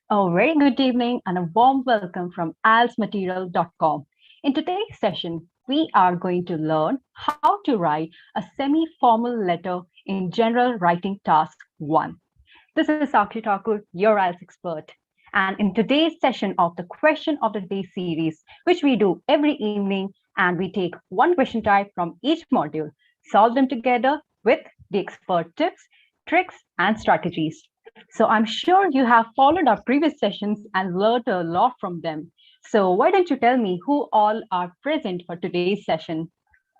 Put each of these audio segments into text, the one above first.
A very good evening and a warm welcome from IELTSMaterial.com. In today's session, we are going to learn how to write a semi-formal letter in General Writing Task 1. This is Sakshi Thakur, your IELTS expert. And in today's session of the Question of the Day series, which we do every evening, and we take one question type from each module, solve them together with the expert tips, tricks, and strategies. So I'm sure you have followed our previous sessions and learned a lot from them. So why don't you tell me who all are present for today's session?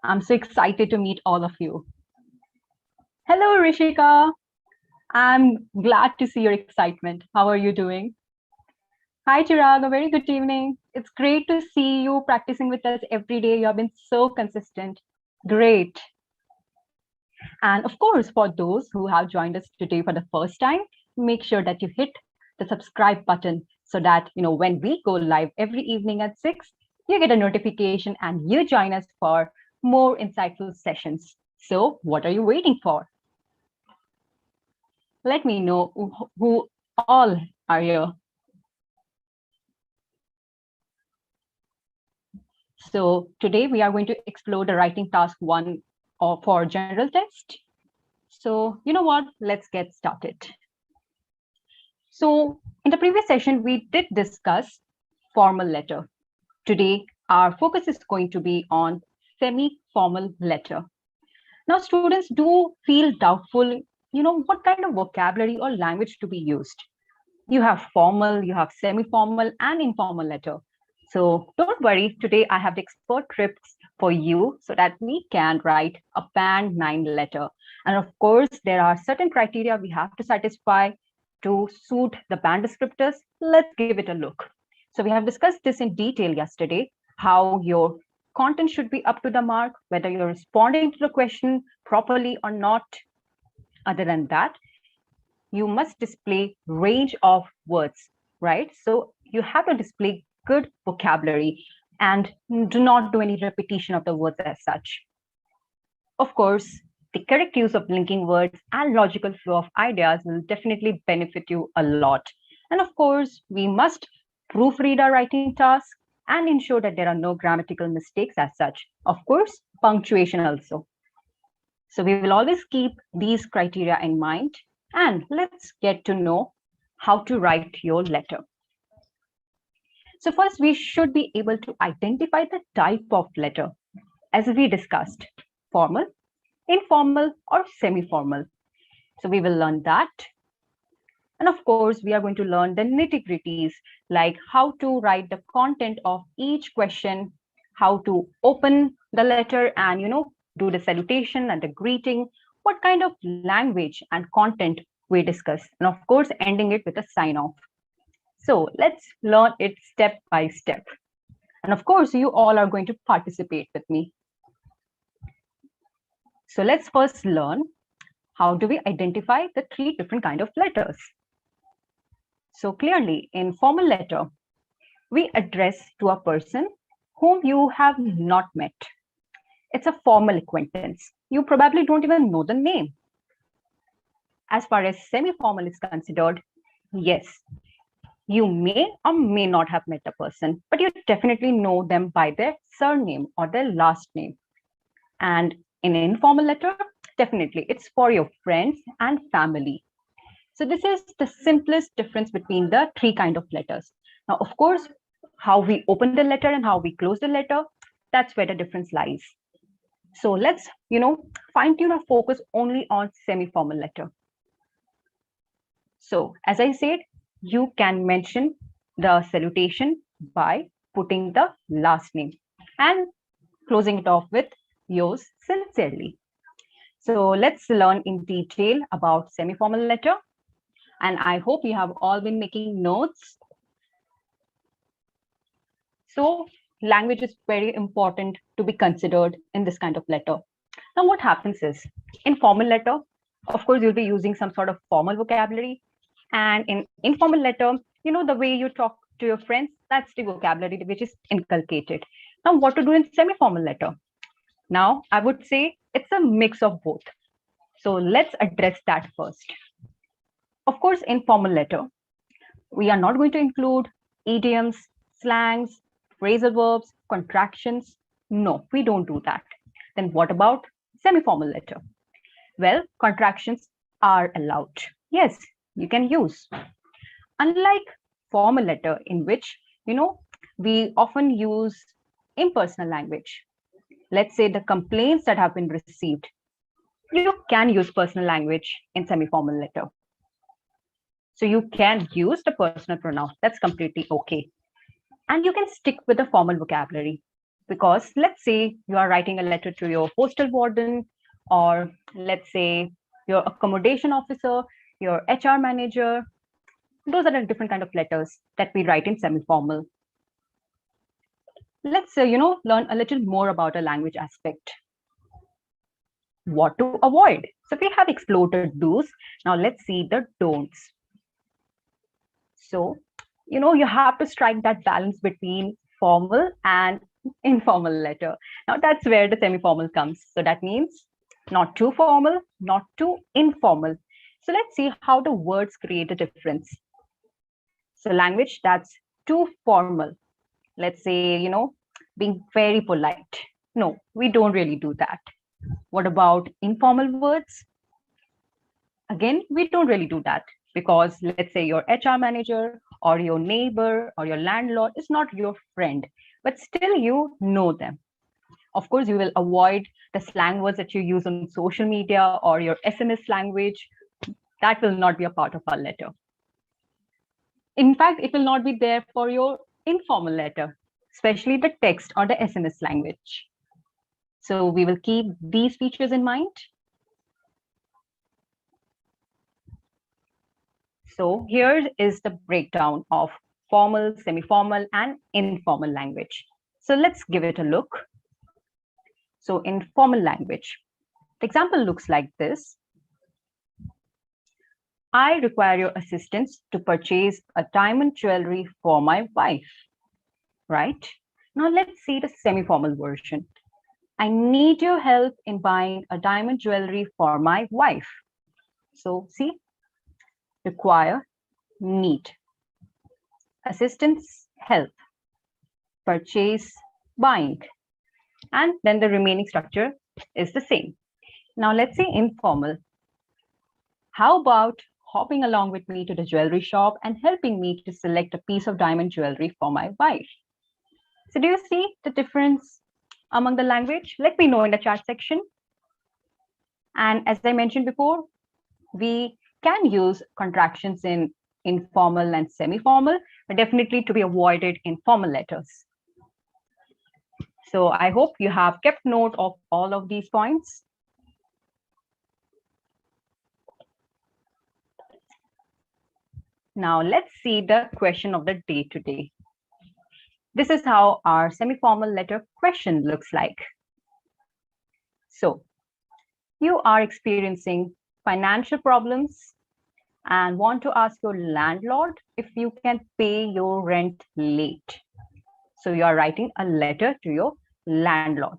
I'm so excited to meet all of you. Hello, Rishika. I'm glad to see your excitement. How are you doing? Hi, Chirag. A very good evening. It's great to see you practicing with us every day. You have been so consistent. Great. And of course, for those who have joined us today for the first time, make sure that you hit the subscribe button so that, when we go live every evening at 6, you get a notification and you join us for more insightful sessions. So what are you waiting for? Let me know who all are here. So today we are going to explore the writing task 1 for general test. So you know what? Let's get started. So in the previous session, we did discuss formal letter. Today, our focus is going to be on semi-formal letter. Now, students do feel doubtful, what kind of vocabulary or language to be used. You have formal, you have semi-formal and informal letter. So don't worry, today I have the expert tips for you so that we can write a band 9 letter. And of course, there are certain criteria we have to satisfy to suit the band descriptors. Let's give it a look. So we have discussed this in detail yesterday, how your content should be up to the mark, whether you're responding to the question properly or not. Other than that, you must display range of words, right? So you have to display good vocabulary and do not do any repetition of the words as such. Of course, the correct use of linking words and logical flow of ideas will definitely benefit you a lot. And of course, we must proofread our writing task and ensure that there are no grammatical mistakes as such. Of course, punctuation also. So we will always keep these criteria in mind. And let's get to know how to write your letter. So first, we should be able to identify the type of letter, as we discussed, formal, informal, or semi-formal. So we will learn that. And of course, we are going to learn the nitty-gritties, like how to write the content of each question, how to open the letter and, do the salutation and the greeting, what kind of language and content we discuss, and of course, ending it with a sign-off. So let's learn it step by step. And of course, you all are going to participate with me. So let's first learn how do we identify the 3 different kinds of letters. So clearly, in formal letter, we address to a person whom you have not met. It's a formal acquaintance. You probably don't even know the name. As far as semi-formal is considered, yes, you may or may not have met a person, but you definitely know them by their surname or their last name. And in informal letter, definitely it's for your friends and family. So this is the simplest difference between the 3 kinds of letters. Now, of course, how we open the letter and how we close the letter, that's where the difference lies. So let's, fine-tune our focus only on semi-formal letter. So as I said, you can mention the salutation by putting the last name and closing it off with yours sincerely. So let's learn in detail about semi-formal letter. And I hope you have all been making notes. So language is very important to be considered in this kind of letter. Now, what happens is, in formal letter, of course, you'll be using some sort of formal vocabulary. And in informal letter, the way you talk to your friends, that's the vocabulary which is inculcated. Now, what to do in semi-formal letter? Now, I would say it's a mix of both. So let's address that first. Of course, in formal letter, We are not going to include idioms, slangs, phrasal verbs, contractions. No, we don't do that. Then what about semi-formal letter? Well, contractions are allowed. Yes, you can use. Unlike formal letter in which, we often use impersonal language. Let's say the complaints that have been received. You can use personal language in semi-formal letter. So you can use the personal pronoun. That's completely okay. And you can stick with the formal vocabulary because let's say you are writing a letter to your postal warden, or let's say your accommodation officer, your HR manager. Those are the different kind of letters that we write in semi-formal. Let's learn a little more about a language aspect. What to avoid? So we have explored the do's. Now let's see the don'ts. So you have to strike that balance between formal and informal letter. Now that's where the semi-formal comes. So that means not too formal, not too informal. So let's see how the words create a difference. So language that's too formal, let's say, being very polite. No, we don't really do that. What about informal words? Again, we don't really do that because let's say your HR manager or your neighbor or your landlord is not your friend, but still you know them. Of course, you will avoid the slang words that you use on social media or your SMS language. That will not be a part of our letter. In fact, it will not be there for your informal letter, especially the text or the SMS language. So we will keep these features in mind. So here is the breakdown of formal, semi-formal, and informal language. So let's give it a look. So in formal language, the example looks like this. I require your assistance to purchase a diamond jewelry for my wife, right? Now let's see the semi-formal version. I need your help in buying a diamond jewelry for my wife. So see, require, need. Assistance, help. Purchase, buying. And then the remaining structure is the same. Now let's say informal. How about hopping along with me to the jewelry shop and helping me to select a piece of diamond jewelry for my wife? So do you see the difference among the language? Let me know in the chat section. And as I mentioned before, we can use contractions in informal and semi-formal, but definitely to be avoided in formal letters. So I hope you have kept note of all of these points. Now let's see the question of the day today. This is how our semi-formal letter question looks like. So you are experiencing financial problems and want to ask your landlord if you can pay your rent late. So you are writing a letter to your landlord.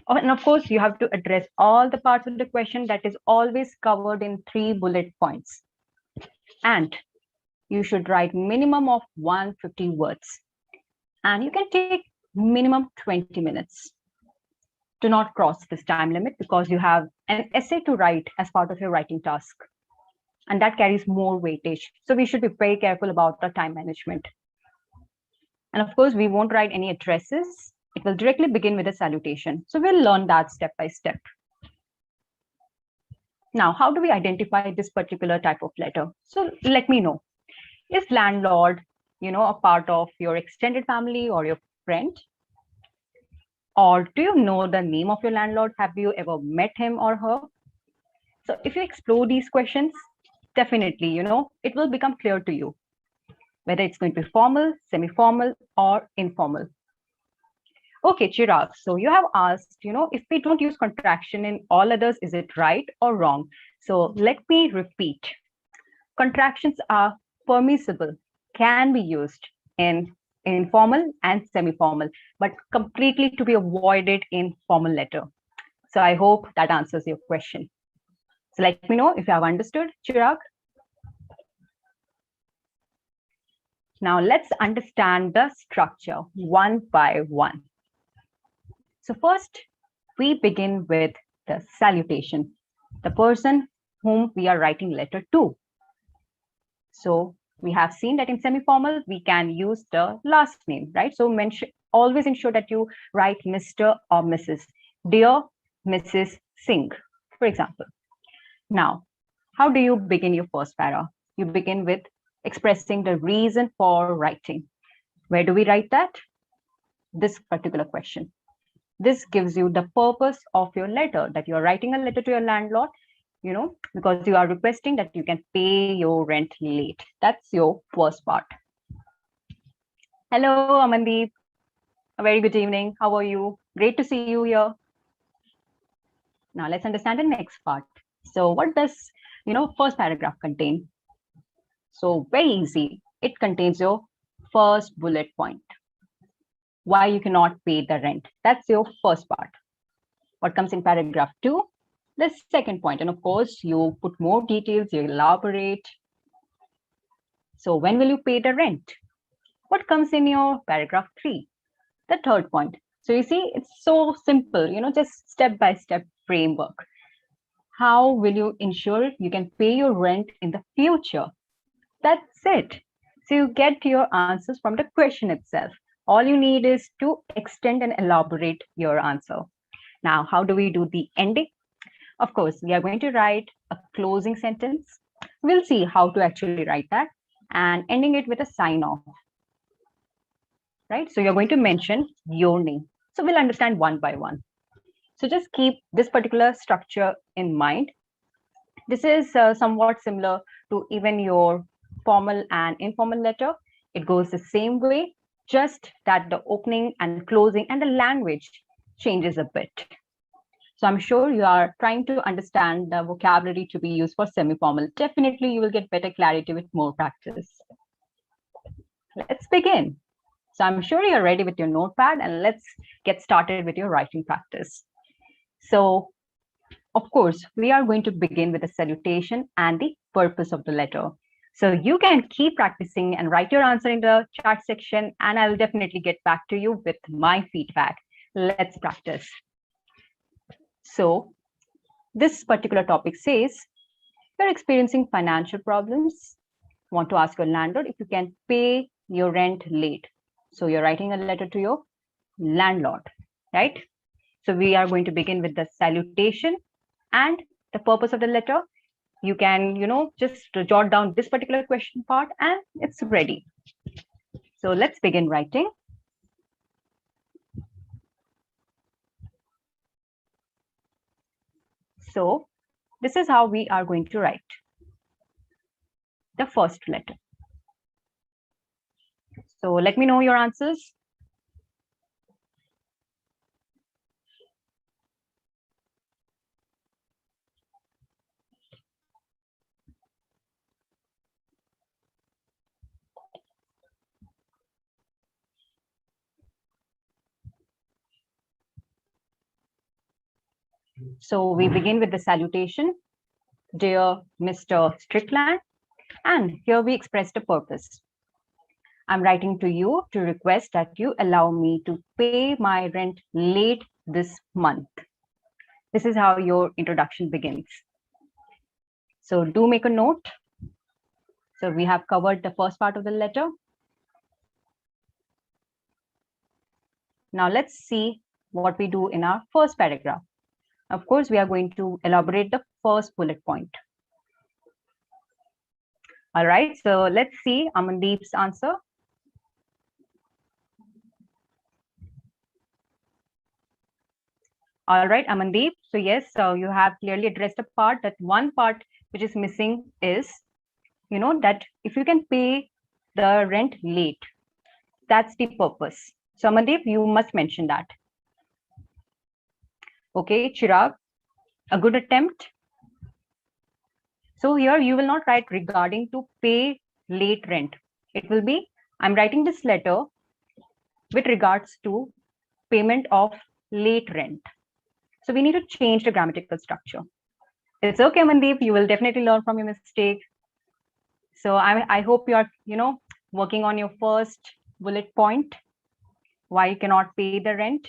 And of course, you have to address all the parts of the question that is always covered in 3 bullet points. And you should write minimum of 150 words. And you can take minimum 20 minutes. Do not cross this time limit because you have an essay to write as part of your writing task. And that carries more weightage. So we should be very careful about the time management. And of course, we won't write any addresses. It will directly begin with a salutation. So we'll learn that step by step. Now, how do we identify this particular type of letter? So let me know. Is landlord, a part of your extended family or your friend? Or do you know the name of your landlord? Have you ever met him or her? So if you explore these questions, definitely, it will become clear to you whether it's going to be formal, semi-formal, or informal. Okay, Chirag, so you have asked, if we don't use contraction in all others, is it right or wrong? So let me repeat. Contractions are permissible, can be used in informal and semi-formal, but completely to be avoided in formal letter. So I hope that answers your question. So let me know if you have understood, Chirag. Now let's understand the structure one by one. So first, we begin with the salutation, the person whom we are writing letter to. So we have seen that in semi-formal, we can use the last name, right? So always ensure that you write Mr. or Mrs. Dear Mrs. Singh, for example. Now, how do you begin your first para? You begin with expressing the reason for writing. Where do we write that? This particular question. This gives you the purpose of your letter, that you are writing a letter to your landlord, because you are requesting that you can pay your rent late. That's your first part. Hello, Amandeep. A very good evening. How are you? Great to see you here. Now let's understand the next part. So what does, first paragraph contain? So very easy. It contains your first bullet point. Why you cannot pay the rent. That's your first part. What comes in paragraph 2? The second point. And of course, you put more details, you elaborate. So when will you pay the rent? What comes in your paragraph 3? The third point. So you see, it's so simple, just step-by-step framework. How will you ensure you can pay your rent in the future? That's it. So you get your answers from the question itself. All you need is to extend and elaborate your answer. Now, how do we do the ending? Of course, we are going to write a closing sentence. We'll see how to actually write that and ending it with a sign off. Right? So you're going to mention your name. So we'll understand one by one. So just keep this particular structure in mind. This is somewhat similar to even your formal and informal letter. It goes the same way, just that the opening and closing and the language changes a bit. So I'm sure you are trying to understand the vocabulary to be used for semi-formal. Definitely you will get better clarity with more practice. Let's begin. So I'm sure you're ready with your notepad, and let's get started with your writing practice. So of course, we are going to begin with the salutation and the purpose of the letter. So you can keep practicing and write your answer in the chat section, and I'll definitely get back to you with my feedback. Let's practice. So this particular topic says, you're experiencing financial problems, want to ask your landlord if you can pay your rent late. So you're writing a letter to your landlord, right? So we are going to begin with the salutation and the purpose of the letter. You can, just jot down this particular question part and it's ready. So let's begin writing. So this is how we are going to write the first letter. So let me know your answers. So we begin with the salutation, dear Mr. Strickland, and here we express the purpose. I'm writing to you to request that you allow me to pay my rent late this month. This is how your introduction begins. So do make a note. So we have covered the first part of the letter. Now let's see what we do in our first paragraph. Of course, we are going to elaborate the first bullet point. All right, so let's see Amandeep's answer. All right, Amandeep. So yes, you have clearly addressed a part. That one part which is missing is, that if you can pay the rent late, that's the purpose. So Amandeep, you must mention that. Okay, Chirag, a good attempt. So here you will not write regarding to pay late rent. It will be, I'm writing this letter with regards to payment of late rent. So we need to change the grammatical structure. It's okay, Mandeep, you will definitely learn from your mistake. So I hope you are, working on your first bullet point, why you cannot pay the rent.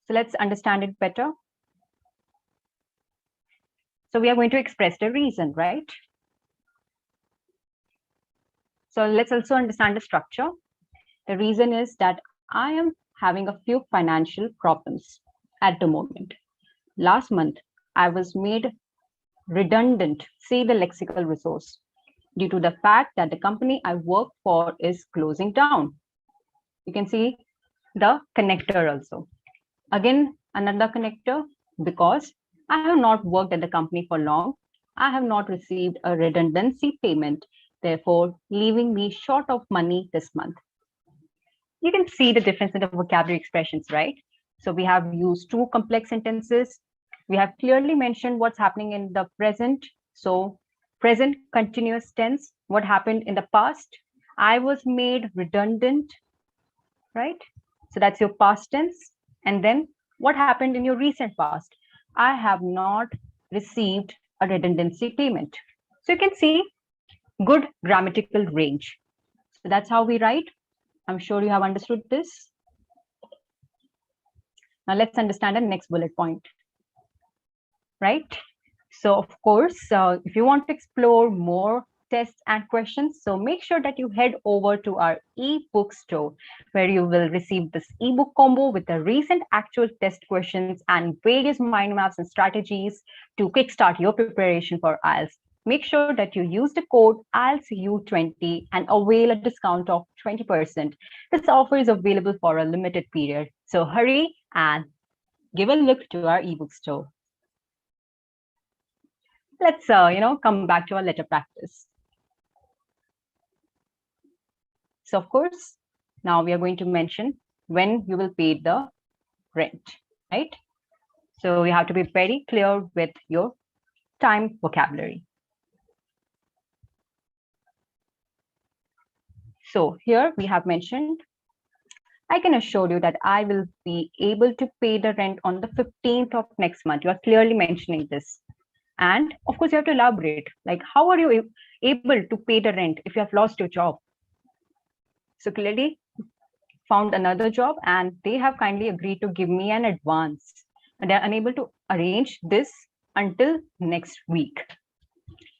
So let's understand it better. So we are going to express the reason, right? So let's also understand the structure. The reason is that I am having a few financial problems at the moment. Last month, I was made redundant, say the lexical resource, due to the fact that the company I work for is closing down. You can see the connector also. Again, another connector, because I have not worked at the company for long, I have not received a redundancy payment, therefore leaving me short of money this month. You can see the difference in the vocabulary expressions, right? So we have used two complex sentences. We have clearly mentioned what's happening in the present. So present continuous tense, what happened in the past? I was made redundant, right? So that's your past tense. And then what happened in your recent past? I have not received a redundancy payment. So you can see good grammatical range. So that's how we write. I'm sure you have understood this. Now let's understand the next bullet point, right? So of course, if you want to explore more tests and questions, so make sure that you head over to our ebook store, where you will receive this ebook combo with the recent actual test questions and various mind maps and strategies to kickstart your preparation for IELTS. Make sure that you use the code IELTSU20 and avail a discount of 20%. This offer is available for a limited period. So hurry and give a look to our ebook store. Let's come back to our letter practice. So of course, now we are going to mention when you will pay the rent, right? So you have to be very clear with your time vocabulary. So here we have mentioned, I can assure you that I will be able to pay the rent on the 15th of next month. You are clearly mentioning this. And of course, you have to elaborate, like how are you able to pay the rent if you have lost your job? So clearly found another job and they have kindly agreed to give me an advance. And they're unable to arrange this until next week.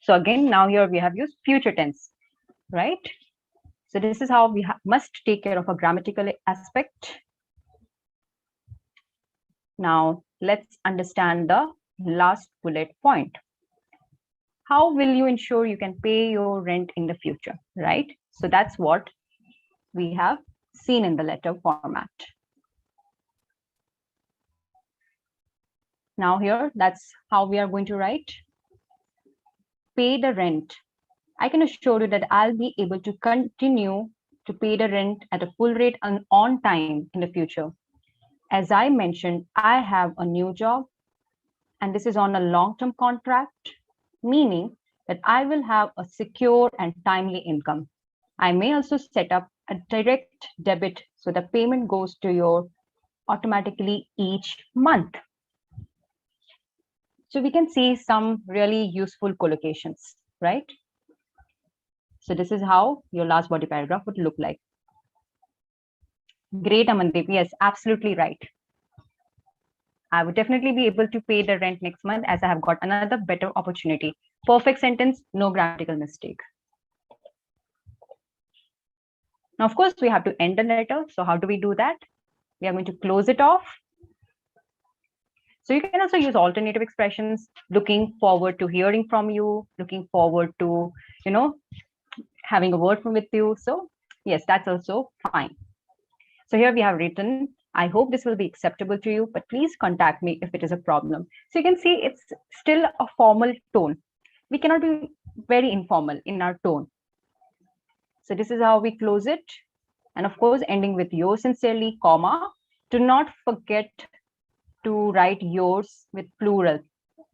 So again, now here we have used future tense, right? So this is how we must take care of a grammatical aspect. Now let's understand the last bullet point. How will you ensure you can pay your rent in the future, right? So that's what we have seen in the letter format. Now here, that's how we are going to write. Pay the rent. I can assure you that I'll be able to continue to pay the rent at a full rate and on time in the future. As I mentioned, I have a new job and this is on a long-term contract, meaning that I will have a secure and timely income. I may also set up a direct debit so the payment goes to you automatically each month. So we can see some really useful collocations, right? So this is how your last body paragraph would look like. Great, Amandeep. Yes, absolutely right. I would definitely be able to pay the rent next month as I have got another better opportunity. Perfect sentence, no grammatical mistake. Now, of course, we have to end the letter. So how do we do that? We are going to close it off. So you can also use alternative expressions, looking forward to hearing from you, looking forward to, having a word with you. So yes, that's also fine. So here we have written, I hope this will be acceptable to you, but please contact me if it is a problem. So you can see it's still a formal tone. We cannot be very informal in our tone. So this is how we close it. And of course, ending with yours sincerely, comma. Do not forget to write yours with plural.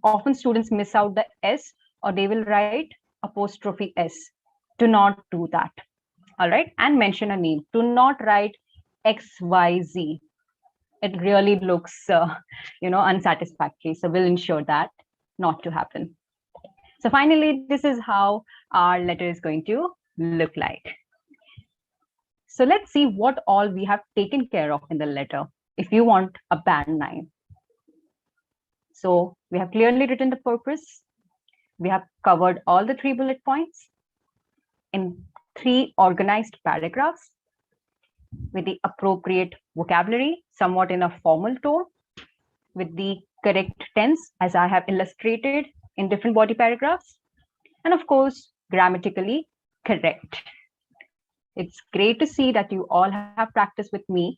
Often students miss out the S or they will write apostrophe S. Do not do that. All right. And mention a name. Do not write XYZ. It really looks, unsatisfactory. So we'll ensure that not to happen. So So finally, this is how our letter is going to look like. So let's see what all we have taken care of in the letter if you want a band 9. So we have clearly written the purpose. We have covered all the 3 bullet points in 3 organized paragraphs with the appropriate vocabulary, somewhat in a formal tone, with the correct tense as I have illustrated in different body paragraphs, and of course, grammatically correct. It's great to see that you all have practiced with me,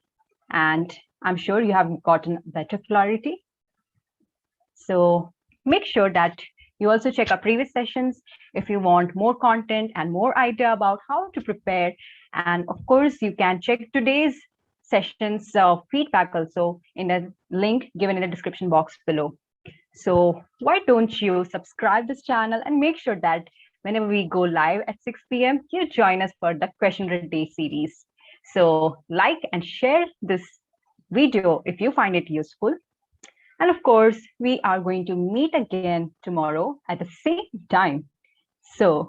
and I'm sure you have gotten better clarity. So make sure that you also check our previous sessions if you want more content and more idea about how to prepare. And of course, you can check today's sessions feedback also in the link given in the description box below. So why don't you subscribe this channel and make sure that whenever we go live at 6 p.m., you join us for the question read day series. So like and share this video if you find it useful. And of course, we are going to meet again tomorrow at the same time. So